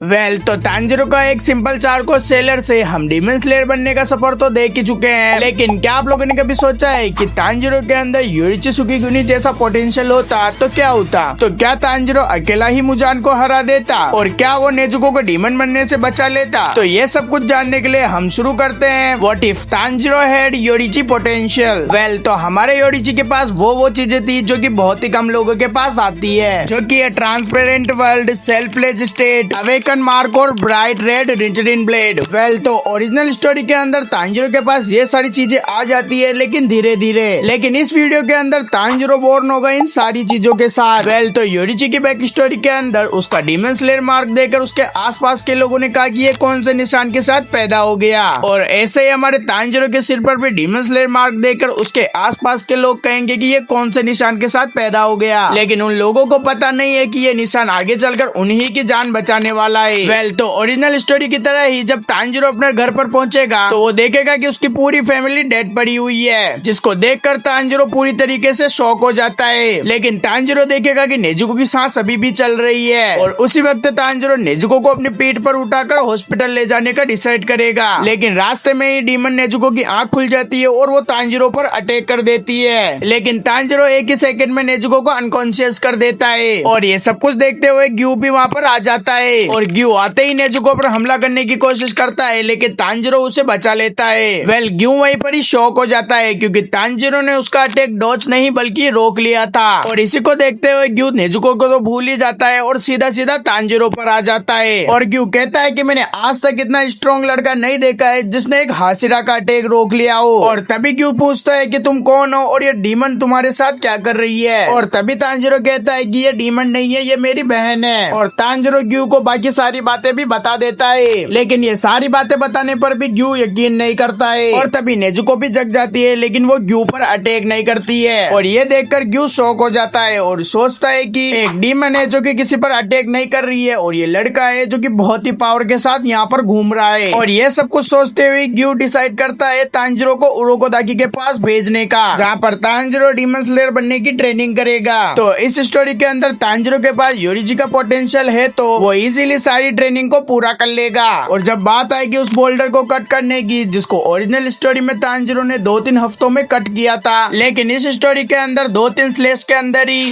तो तांजिरो का एक सिंपल चारकोल सेलर से हम डीमन स्लेयर बनने का सफर तो देख ही चुके हैं, लेकिन क्या आप लोगों ने कभी सोचा है कि तांजिरो के अंदर योरिची सुकीगुनी जैसा पोटेंशियल होता तो क्या होता? तो क्या तांजिरो अकेला ही मुजान को हरा देता और क्या वो नेजुको को डीमन बनने से बचा लेता? तो ये सब कुछ जानने के लिए हम शुरू करते हैं what if Tanjiro had Yoriichi potential. तो हमारे योरिची के पास वो चीजें थी जो कि बहुत ही कम लोगों के पास आती है, जो कि है transparent world, selfless state, awaken mark और ब्राइट रेड रिंचड ब्लेड। तो ओरिजिनल स्टोरी के अंदर तांजिरो के पास ये सारी चीजें आ जाती है, लेकिन धीरे धीरे। लेकिन इस वीडियो के अंदर तांजिरो बोर्न होगा इन सारी चीजों के साथ। तो योरिची की बैक स्टोरी के अंदर उसका डीमन स्लेयर मार्क देकर उसके आसपास के लोगों ने कहा कि ये कौन से निशान के साथ पैदा हो गया, और ऐसे ही हमारे तांजिरो के सिर पर भी डीमन स्लेयर मार्क देकर उसके आसपास के लोग कहेंगे कि ये कौन से निशान के साथ पैदा हो गया। लेकिन उन लोगों को पता नहीं है कि ये निशान आगे चलकर उन्हीं की जान बचाने वाला है। तो ओरिजिनल स्टोरी की तरह ही जब तांजिरो अपने घर पर पहुंचेगा तो वो देखेगा कि उसकी पूरी फैमिली डेड पड़ी हुई है, जिसको देखकर तांजिरो पूरी तरीके से शॉक हो जाता है। लेकिन तांजिरो देखेगा कि नेजुको की सांस अभी भी चल रही है, और उसी वक्त तांजिरो नेजुको को अपनी पीठ पर उठाकर हॉस्पिटल ले जाने का डिसाइड करेगा। लेकिन रास्ते में ही डीमन नेजुको की आंख खुल जाती है और वो तांजिरो पर अटैक कर देती है। लेकिन तांजिरो एक ही सेकंड में नेजुको को अनकॉन्शियस कर देता है, और ये सब कुछ देखते हुए ग्यू भी वहाँ पर आ जाता है, और ग्यू आते ही नेजुको पर हमला करने की कोशिश करता है, लेकिन तांजिरो उसे बचा लेता है। ग्यू वहीं पर ही शॉक हो जाता है, क्योंकि तांजिरो ने उसका अटैक डॉज नहीं बल्कि रोक लिया था। और इसी को देखते हुए ग्यू नेजुको को तो भूल ही जाता है और सीधा सीधा तांजिरो पर आ जाता है। और ग्यू कहता है कि मैंने आज तक इतना स्ट्रॉन्ग लड़का नहीं देखा है जिसने एक हाशिरा का अटैक रोक लिया हो। और तभी ग्यू पूछता है कि तुम कौन हो और ये डीमन तुम्हारे साथ क्या कर रही है? और तभी तांजिरो कहता है कि ये डीमन नहीं है, ये मेरी बहन है। और तांजिरो ग्यू को बाकी सारी बातें भी बता देता है, लेकिन ये सारी बातें बताने पर भी ग्यू यकीन नहीं करता है। और तभी नेजुको भी जग जाती है, लेकिन वो ग्यू पर अटैक नहीं करती है। और ये देखकर ग्यू शॉक हो जाता है और सोचता है कि एक डीमन है जो कि किसी पर अटैक नहीं कर रही है, और ये लड़का है जो कि बहुत ही पावर के साथ यहाँ पर घूम रहा है। और ये सब कुछ सोचते हुए ग्यू डिसाइड करता है तांजिरो को उरोकोदाकी के पास भेजने का, जहाँ पर तांजिरो डीमन स्लेयर बनने की ट्रेनिंग करेगा। तो इस स्टोरी के अंदर तांजिरो के पास योरिची का पोटेंशियल है, तो वो इजीली सारी ट्रेनिंग को पूरा कर लेगा। और जब बात आएगी उस बोल्डर को कट करने की, जिसको ओरिजिनल स्टोरी में तांजिरो ने 2-3 हफ्तों में कट किया था, लेकिन इस स्टोरी के अंदर 2-3 स्लेश के अंदर ही।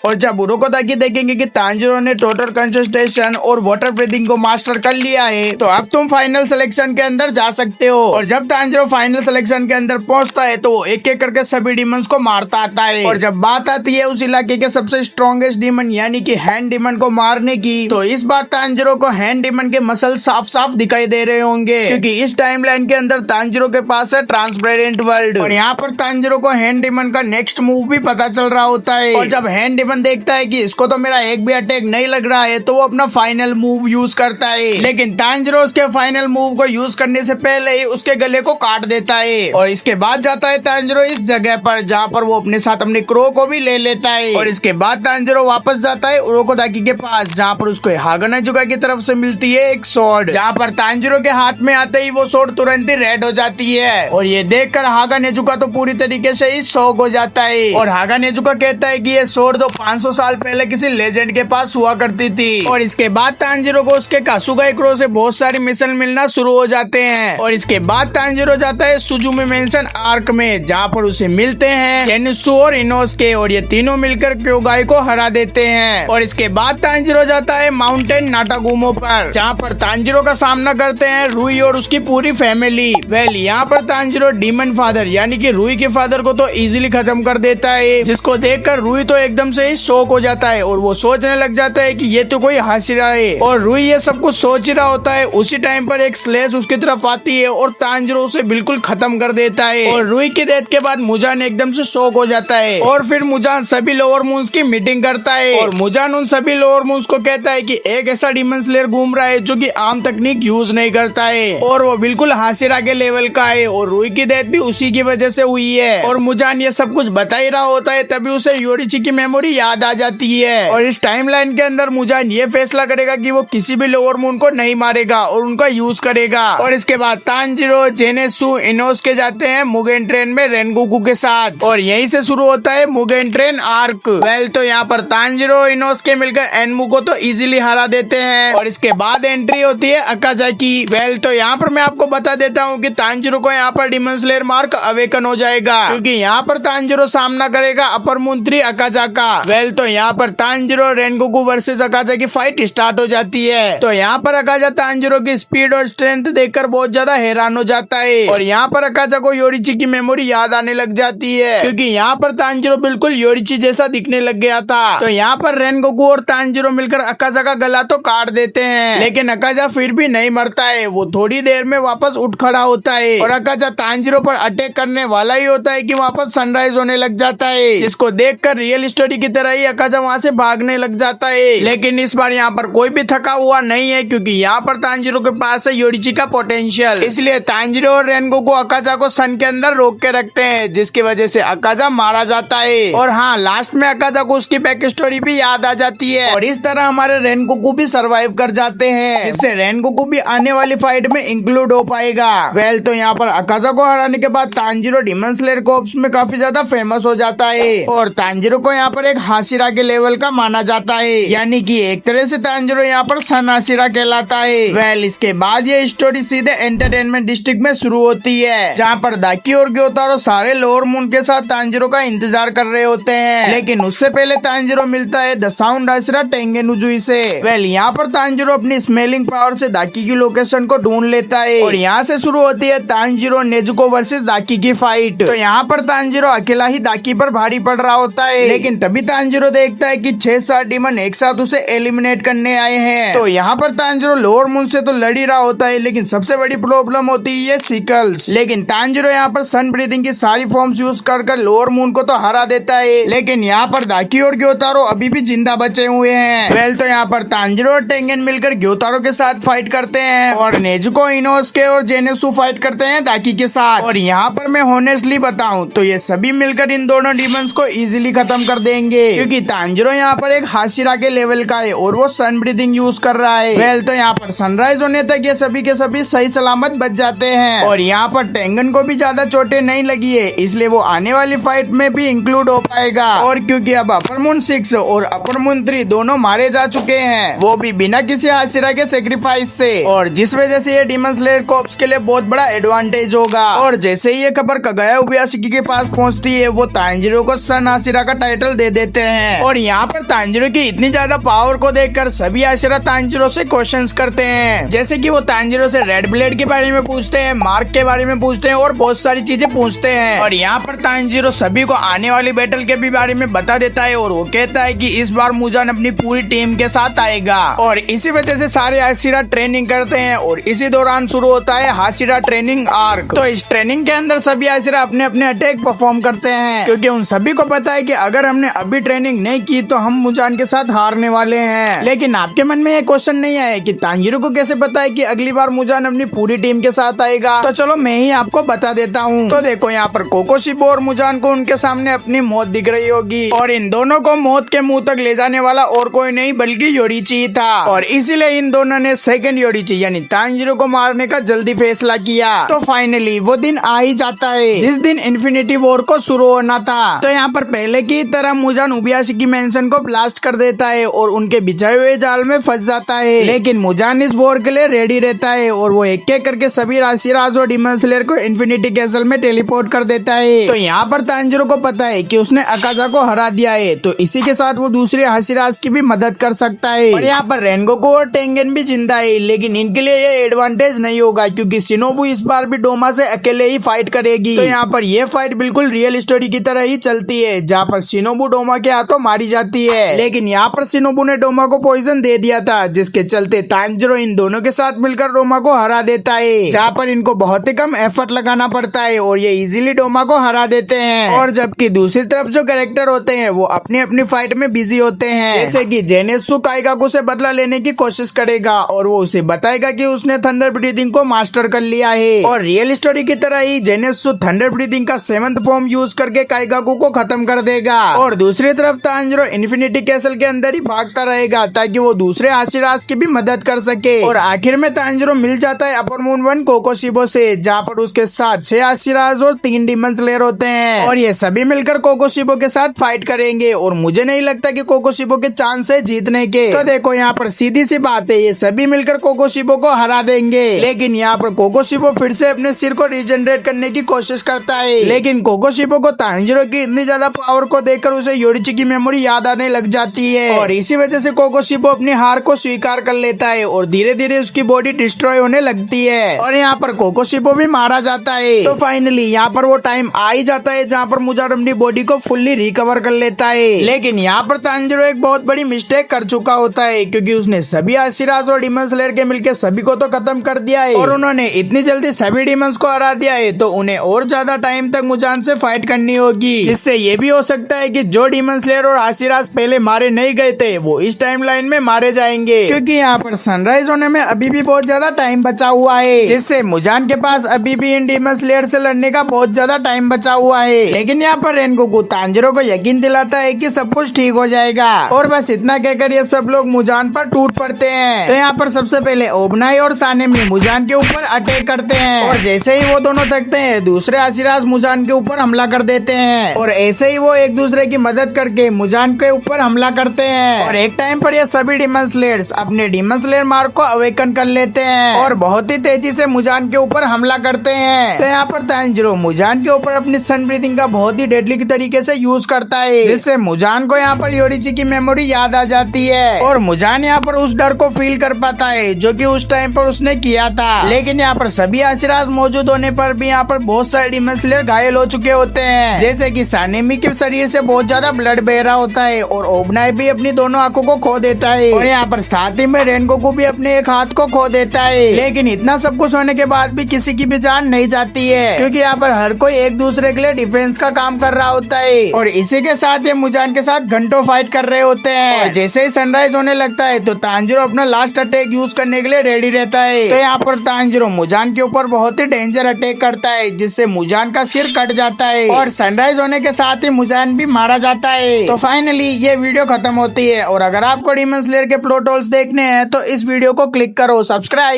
और जब उरोकोदाकी देखेंगे कि तांजिरो ने टोटल कंसंट्रेशन और वाटर ब्रीथिंग को मास्टर कर लिया है, तो अब तुम फाइनल सिलेक्शन के अंदर जा सकते हो। और जब तांजिरो फाइनल सिलेक्शन के अंदर पहुंचता है तो वो एक एक करके सभी डीमंस को मारता आता है। और जब बात आती है उस इलाके के सबसे स्ट्रॉन्गेस्ट डीमन यानी कि हैंड डीमन को मारने की, तो इस बार तांजिरो को हैंड डीमन के मसल साफ साफ दिखाई दे रहे होंगे, क्योंकि इस टाइमलाइन के अंदर तांजिरो के पास है ट्रांसपेरेंट वर्ल्ड। और यहाँ पर तांजिरो को हैंड डीमन का नेक्स्ट मूव भी पता चल रहा होता है। और जब हैंड डीमन देखता है कि इसको तो मेरा एक भी अटैक नहीं लग रहा है, तो वो अपना फाइनल मूव यूज करता है। लेकिन तांजिरो उसके फाइनल मूव को यूज करने से पहले ही उसके गले को काट देता है। और इसके बाद जाता है तांजिरो इस जगह पर जहाँ पर वो अपने साथ अपने क्रो को भी ले लेता है। और इसके बाद तांजिरो वापस जाता है उरोकोदाकी के पास, जहाँ पर उसको हागा नेजुका की तरफ से मिलती है एक स्वॉर्ड, जहाँ पर तांजिरो के हाथ में आते ही वो स्वॉर्ड तुरंत ही रेड हो जाती है। और ये देखकर हागा नेजुका तो पूरी तरीके से ही शॉक हो जाता है। और हागा नेजुका कहता है कि ये स्वॉर्ड तो 500 साल पहले किसी लेजेंड के पास हुआ करती थी। और इसके बाद तांजिरो को उसके कासुगाई क्रो से बहुत सारी मिशन मिलना शुरू हो जाते हैं। और इसके बाद तांजिरो जाता है सुजुमी मेंशन आर्क में, जहाँ पर उसे मिलते हैं जेनित्सु और इनोसुके, और ये तीनों मिलकर क्योगाई को हरा देते हैं। और इसके बाद तांजिरो जाता है माउंटेन नाटागुमो पर, जहाँ पर तांजिरो का सामना करते हैं रुई और उसकी पूरी फैमिली। यहाँ पर तांजिरो डीमन फादर यानी कि रुई के फादर को तो इजीली खत्म कर देता है, जिसको देखकर रुई तो एकदम से ही शॉक हो जाता है और वो सोचने लग जाता है कि ये तो कोई हाशिरा है। और रुई ये सब कुछ सोच ही रहा होता है, उसी टाइम पर एक स्लेश उसकी तरफ आती है और तांजिरो उसे बिल्कुल खत्म कर देता है। और रुई की डेथ के बाद मुजान एकदम से शॉक हो जाता है, और फिर मुजान सभी लोअर मून्स की मीटिंग करता है। और मुजान उन सभी लोअर मून्स को कहता है कि एक ऐसा डीमन स्लेयर घूम रहा है जो कि आम तकनीक यूज नहीं करता है, और वो बिल्कुल हाशिरा के लेवल का है, और रुई की डेथ भी उसी की वजह से हुई है। और मुजान ये सब कुछ बता ही रहा होता है, तभी उसे योरिची की मेमोरी याद आ जाती है। और इस टाइमलाइन के अंदर मुजान ये फैसला करेगा कि वो किसी भी लोअर मून को नहीं मारेगा और उनका यूज करेगा। और इसके बाद तांजीरो, जेनेत्सु, इनोसुके जाते हैं मुगेन ट्रेन में रेनगोकू के साथ और यहीं से शुरू होता है मुगेन ट्रेन आर्क। वेल तो यहाँ पर तांजीरो, इनोसुके मिलकर एनमू को तो इजीली हरा देते हैं और इसके बाद एंट्री होती है अकाज़ाकी। वेल तो यहाँ पर मैं आपको बता देता हूँ कि तांजीरो को यहाँ पर डिमन स्लेयर मार्क अवेकन हो जाएगा क्योंकि यहाँ पर तांजीरो सामना करेगा अपर मून 3 अकाज़ा का। वेल तो यहाँ पर तांजीरो रेनगोकू वर्सेस अकाज़ा की फाइट स्टार्ट हो जाती है। तो यहाँ पर अकाज़ा तांजीरो की स्पीड और स्ट्रेंथ देखकर बहुत ज्यादा हैरान हो जाता है और यहाँ पर अकाज़ा को योरिची की मेमोरी याद आने लग जाती है क्योंकि यहाँ पर तांजीरो बिल्कुल योरिची जैसा दिखने लग गया था। तो यहाँ पर रेनगोकू और तांजीरो मिलकर अकाज़ा का गला तो काट देते हैं लेकिन अकाज़ा फिर भी नहीं मरता है। वो थोड़ी देर में वापस उठ खड़ा होता है और अकाज़ा तांजीरो पर अटैक करने वाला ही होता है कि वहाँ पर सनराइज होने लग जाता है, जिसको देखकर रियल स्टोरी की तरह ही अकाज़ा वहाँ से भागने लग जाता है। लेकिन इस बार यहाँ पर कोई भी थका हुआ नहीं है क्योंकि यहाँ पर तांजीरो के पास है योरिची का पोटेंशियल, इसलिए तांजीरो और रेनगोकू अकाज़ा को सन के अंदर रोक के रखते हैं जिसकी वजह से अकाज़ा मारा जाता है। और हाँ, लास्ट में अकाज़ा को उसकी बैक स्टोरी भी याद आ जाती है और इस तरह हमारे रेनगोकू भी सरवाइव कर जाते हैं जिससे रेनगोकू भी आने वाली फाइट में इंक्लूड हो पाएगा। वेल तो यहाँ पर अकाज़ा को हराने के बाद तांजीरो डिमन स्लेयर कॉर्प्स में काफी ज्यादा फेमस हो जाता है और तांजीरो को यहाँ पर एक हाशिरा के लेवल का माना जाता है, यानी कि एक तरह से तांजीरो यहाँ पर सन हाशिरा कहलाता है। वेल इसके बाद ये स्टोरी सीधे एंटरटेनमेंट डिस्ट्रिक्ट में शुरू होती है जहाँ पर दाकी और ग्योतारो सारे लोअर मून के साथ तांजीरो का इंतजार कर रहे होते हैं। लेकिन उससे पहले तांजीरो मिलता है द साउंड हाशिरा टेंगेनुजुई से। वेल यहाँ पर तांजीरो अपनी स्मेलिंग पावर से दाकी की लोकेशन को ढूंढ लेता है और यहाँ से शुरू होती है तांजीरो नेजुको वर्सेस दाकी की फाइट। तो यहाँ पर तांजीरो अकेला ही दाकी पर भारी पड़ रहा होता है लेकिन तभी तांजीरो देखता है कि 6-7 डीमन एक साथ उसे एलिमिनेट करने आए हैं। तो यहाँ पर तांजीरो लोअर मून से तो लड़ ही रहा होता है लेकिन सबसे बड़ी प्रॉब्लम होती है सिकल्स। लेकिन तांजीरो यहाँ पर सन ब्रीदिंग की सारी फॉर्म्स यूज कर लोअर मून को तो हरा देता है लेकिन यहाँ पर दाकी और ग्योतारो अभी भी जिंदा बचे हुए हैं। वेल तो यहाँ पर तांजीरो और टेंगेन मिलकर ग्योतारो के साथ फाइट करते हैं और नेजुको, इनोसुके और जेनेत्सु फाइट करते हैं दाकी के साथ। और यहाँ पर मैं होनेस्टली बताऊं तो ये सभी मिलकर इन दोनों डीमंस को इजीली खत्म कर देंगे क्योंकि तांजीरो यहाँ पर एक हाशिरा के लेवल का है और वो सन ब्रीदिंग यूज कर रहा है। वेल तो यहाँ पर सनराइज होने तक ये सभी के सभी सही सलामत बच जाते हैं और यहाँ पर टेंगन को भी ज्यादा चोटें नहीं लगी है इसलिए वो आने वाली फाइट में भी इंक्लूड हो पाएगा। और क्योंकि अब अपर मून 6 और अपर मून 3 दोनों मारे जा चुके हैं वो भी बिना किसी हाशिरा के सेक्रीफाइस से, और जिस वजह से ये डिमन स्लेयर कॉर्प्स के लिए बहुत बड़ा एडवांटेज होगा। और जैसे ही ये खबर कगाया उबियाशिकी के पास पहुंचती है वो तांजीरो को सन हाशिरा का टाइटल दे देते हैं। और यहाँ पर तांजीरो की इतनी ज्यादा पावर को देखकर सभी हाशिरा तांजीरो से क्वेश्चंस करते हैं, जैसे कि वो तांजीरो से रेड ब्लेड के बारे में पूछते हैं, मार्क के बारे में पूछते हैं और बहुत सारी चीजें पूछते हैं। और यहाँ पर तांजीरो सभी को आने वाली बैटल के भी बारे में बता देता है और वो कहता है कि इस बार मुजान अपनी पूरी टीम के साथ आएगा और इसी वजह से सारे हाशिरा ट्रेनिंग करते हैं और इसी दौरान शुरू होता है हाशिरा ट्रेनिंग आर्क। तो इस ट्रेनिंग के अंदर सभी हाशिरा अपने अपने अटैक परफॉर्म करते हैं क्योंकि उन सभी को पता है कि अगर हमने अभी ट्रेनिंग नहीं की तो हम मुजान के साथ हारने वाले हैं। लेकिन आपके मन में ये क्वेश्चन नहीं आया कि तांजीरो को कैसे पता है कि अगली बार मुजान अपनी पूरी टीम के साथ आएगा? तो चलो मैं ही आपको बता देता हूँ। तो देखो यहाँ पर कोकोशिबो और मुजान को उनके सामने अपनी मौत दिख रही होगी और इन दोनों को मौत के मुंह तक ले जाने वाला और कोई नहीं बल्कि योरिची था और इसीलिए इन दोनों ने सेकंड योरिची यानी तांजीरो को मारने का जल्दी फैसला किया। तो फाइनली वो दिन आ ही जाता है जिस दिन इन्फिनिटी वॉर को शुरू होना था। तो यहाँ पर पहले की तरह मुजान उबियाशिकी मेंशन को ब्लास्ट कर देता है और उनके बिछाए हुए जाल में फंस जाता है। लेकिन मुजान इस वॉर के लिए रेडी रहता है और वो एक एक करके सभी हाशिराज और डिमन स्लेयर को इन्फिनिटी कैसल में टेलीपोर्ट कर देता है। तो यहाँ पर तांजीरो को पता है कि उसने अकाज़ा को हरा दिया है तो इसी के साथ वो दूसरे हाशिराज की भी मदद कर सकता है। और यहाँ पर रेनगोकू और टेंगेन भी जिंदा है लेकिन इनके लिए ये एडवांटेज नहीं होगा क्योंकि शिनोबू इस बार भी डोमा से अकेले ही फाइट करेगी। तो यहाँ पर ये फाइट बिल्कुल रियल स्टोरी की तरह ही चलती है जहाँ पर शिनोबू डोमा के हाथों मारी जाती है। लेकिन यहाँ पर शिनोबू ने डोमा को पॉइजन दे दिया था जिसके चलते तांजीरो इन दोनों के साथ मिलकर डोमा को हरा देता है जहाँ पर इनको बहुत ही कम एफर्ट लगाना पड़ता है और ये इजीली डोमा को हरा देते हैं। और जबकि दूसरी तरफ जो कैरेक्टर होते हैं वो अपनी अपनी फाइट में बिजी होते हैं, जैसे कि जेनेत्सु काइगाकू से बदला लेने की कोशिश करेगा और वो उसे बताएगा कि उसने थंडर ब्रीदिंग को मास्टर कर लिया है। और रियल स्टोरी की तरह ही जेनेत्सु थंडर ब्रीदिंग का 7th फॉर्म यूज करके काइगाकू को खत्म कर देगा। और दूसरी दूसरी तरफ तांजिरो इन्फिनिटी कैसल के अंदर ही भागता रहेगा ताकि वो दूसरे आशिराज की भी मदद कर सके। और आखिर में तांजिरो मिल जाता है अपर मून 1 कोकोशिबो से, जहाँ पर उसके साथ 6 आशिराज और 3 डीमन स्लेयर होते हैं और ये सभी मिलकर कोकोशिबो के साथ फाइट करेंगे। और मुझे नहीं लगता कि कोकोशिबो के चांस है जीतने के। तो देखो यहाँ पर सीधी सी बात है, ये सभी मिलकर कोकोशिबो को हरा देंगे। लेकिन यहाँ पर कोकोशिबो फिर से अपने सिर को रिजनरेट करने की कोशिश करता है, लेकिन कोकोशिबो को तांजिरो की इतनी ज्यादा पावर को देखकर उसे योरिची की मेमोरी याद आने लग जाती है और इसी वजह से कोकोशिबो अपनी हार को स्वीकार कर लेता है और धीरे धीरे उसकी बॉडी डिस्ट्रॉय होने लगती है और यहाँ पर कोकोशिबो भी मारा जाता है। तो फाइनली यहाँ पर वो टाइम आ ही जाता है जहाँ पर मुजारा अपनी बॉडी को फुल्ली रिकवर कर लेता है। लेकिन यहाँ पर तांजिरो एक बहुत बड़ी मिस्टेक कर चुका होता है, क्योंकि उसने सभी आशिराज और डीमन स्लेयर के मिलकर सभी को तो खत्म कर दिया है और उन्होंने इतनी जल्दी सभी डीमंस को हरा दिया है, तो उन्हें और ज्यादा टाइम तक मुजान से फाइट करनी होगी, जिससे ये भी हो सकता है कि जो डीमन स्लेयर और आशिराज पहले मारे नहीं गए थे वो इस टाइम लाइन में मारे जाएंगे, क्योंकि यहाँ पर सनराइज होने में अभी भी बहुत ज्यादा टाइम बचा हुआ है, जिससे मुजान के पास अभी भी इन डीमन स्लेयर से लड़ने का बहुत ज्यादा टाइम बचा हुआ है। लेकिन यहाँ पर रेनगोकू तांजिरो को यकीन दिलाता है कि सब कुछ ठीक हो जाएगा और बस इतना कहकर ये सब लोग मुजान पर टूट पड़ते हैं। तो यहाँ पर सबसे पहले ओबनाई और सानेमी मुजान के ऊपर अटैक करते हैं और जैसे ही वो दोनों थकते हैं दूसरे आशिराज मुजान के ऊपर हमला कर देते हैं और ऐसे ही वो एक दूसरे की मदद करके मुजान के ऊपर हमला करते हैं और एक टाइम पर ये सभी डीमन स्लेयर्स अपने डीमन स्लेयर मार्क को अवेकन कर लेते हैं और बहुत ही तेजी से मुजान के ऊपर हमला करते हैं। तो यहाँ पर तांजिरो मुजान के ऊपर अपनी सन ब्रीथिंग का बहुत ही डेडली तरीके से यूज करता है, जिससे मुजान को यहाँ पर योरिची की मेमोरी याद आ जाती है और मुजान यहाँ पर उस डर को फील कर पाता है जो कि उस टाइम पर उसने किया था। लेकिन यहाँ पर सभी आशिराज मौजूद होने पर भी यहाँ पर बहुत सारे डीमन स्लेयर घायल हो चुके होते हैं, जैसे कि सानेमी के शरीर से बहुत ज्यादा ब्लड बह रहा होता है और ओबनाई भी अपनी दोनों आंखों को खो देता है और यहाँ पर साथ ही में रेनगोकू भी अपने एक हाथ को खो देता है। लेकिन इतना सब कुछ होने के बाद भी किसी की भी जान नहीं जाती है, क्योंकि यहाँ पर हर कोई एक दूसरे के लिए डिफेंस का काम कर रहा होता है और इसी के साथ ये मुजान के साथ घंटों फाइट कर रहे होते हैं। और जैसे ही सनराइज होने लगता है तो तांजिरो अपना लास्ट अटैक यूज करने के लिए रेडी रहता है। तो यहाँ पर तांजिरो मुजान के ऊपर बहुत ही डेंजर अटैक करता है, जिससे मुजान का सिर कट जाता है और सनराइज होने के साथ ही मुजान भी मारा जाता है। तो फाइनली ये वीडियो खत्म होती है और अगर आपको डीमन स्लेयर के प्लॉट होल्स देखने हैं तो इस वीडियो को क्लिक करो, सब्सक्राइब।